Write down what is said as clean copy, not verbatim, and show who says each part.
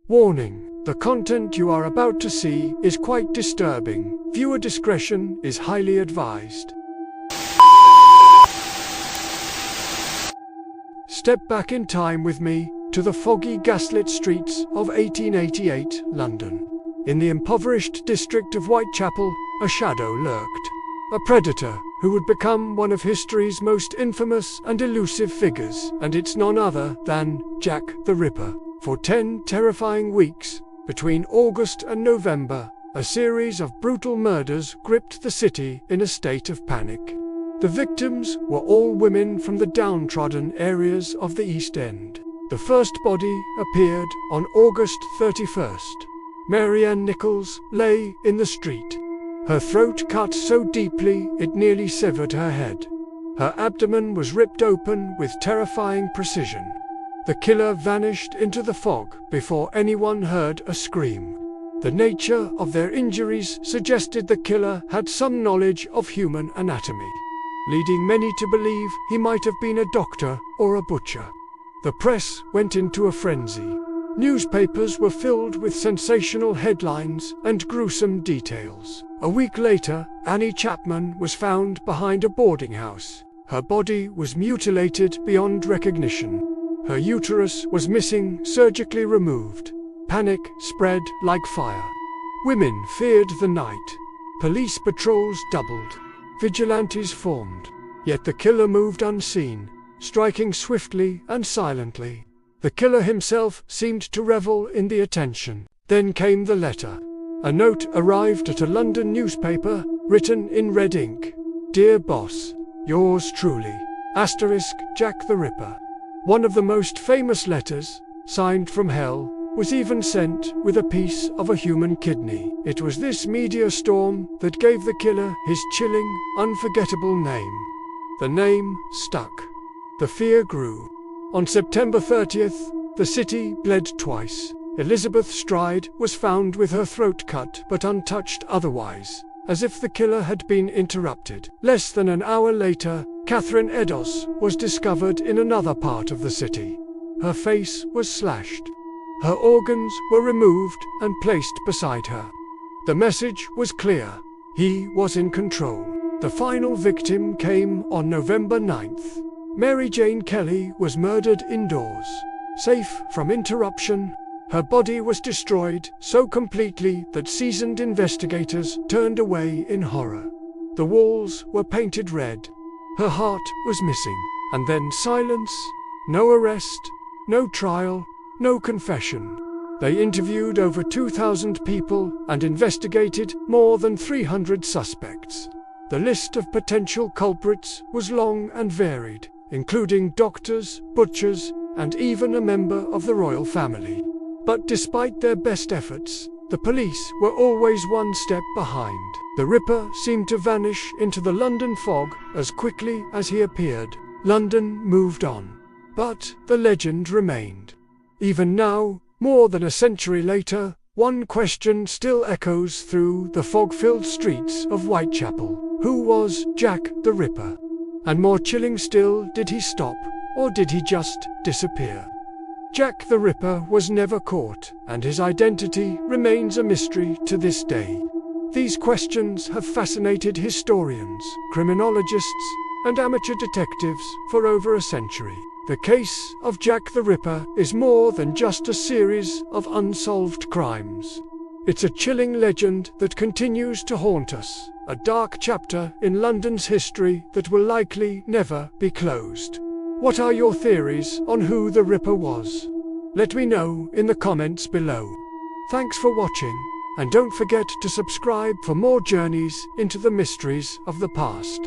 Speaker 1: Warning: the content you are about to see is quite disturbing. Viewer discretion is highly advised. Step back in time with me to the foggy gaslit streets of 1888 London. In the impoverished district of Whitechapel, a shadow lurked. A predator who would become one of history's most infamous and elusive figures, and it's none other than Jack the Ripper. For 10 terrifying weeks, between August and November, a series of brutal murders gripped the city in a state of panic. The victims were all women from the downtrodden areas of the East End. The first body appeared on August 31st. Mary Ann Nichols lay in the street. Her throat cut so deeply it nearly severed her head. Her abdomen was ripped open with terrifying precision. The killer vanished into the fog before anyone heard a scream. The nature of their injuries suggested the killer had some knowledge of human anatomy, leading many to believe he might have been a doctor or a butcher. The press went into a frenzy. Newspapers were filled with sensational headlines and gruesome details. A week later, Annie Chapman was found behind a boarding house. Her body was mutilated beyond recognition. Her uterus was missing, surgically removed. Panic spread like fire. Women feared the night. Police patrols doubled. Vigilantes formed. Yet the killer moved unseen, striking swiftly and silently. The killer himself seemed to revel in the attention. Then came the letter. A note arrived at a London newspaper, written in red ink. "Dear boss, yours truly, Jack the Ripper." One of the most famous letters, signed from hell, was even sent with a piece of a human kidney. It was this media storm that gave the killer his chilling, unforgettable name. The name stuck. The fear grew. On September 30th, the city bled twice. Elizabeth Stride was found with her throat cut but untouched otherwise, as if the killer had been interrupted. Less than an hour later, Catherine Edos was discovered in another part of the city. Her face was slashed. Her organs were removed and placed beside her. The message was clear. He was in control. The final victim came on November 9th. Mary Jane Kelly was murdered indoors. Safe from interruption, her body was destroyed so completely that seasoned investigators turned away in horror. The walls were painted red. Her heart was missing. And then silence. No arrest, no trial, no confession. They interviewed over 2,000 people and investigated more than 300 suspects. The list of potential culprits was long and varied, including doctors, butchers, and even a member of the royal family. But despite their best efforts, the police were always one step behind. The Ripper seemed to vanish into the London fog as quickly as he appeared. London moved on. But the legend remained. Even now, more than a century later, one question still echoes through the fog-filled streets of Whitechapel. Who was Jack the Ripper? And more chilling still, did he stop, or did he just disappear? Jack the Ripper was never caught, and his identity remains a mystery to this day. These questions have fascinated historians, criminologists, and amateur detectives for over a century. The case of Jack the Ripper is more than just a series of unsolved crimes. It's a chilling legend that continues to haunt us, a dark chapter in London's history that will likely never be closed. What are your theories on who the Ripper was? Let me know in the comments below. Thanks for watching, and don't forget to subscribe for more journeys into the mysteries of the past.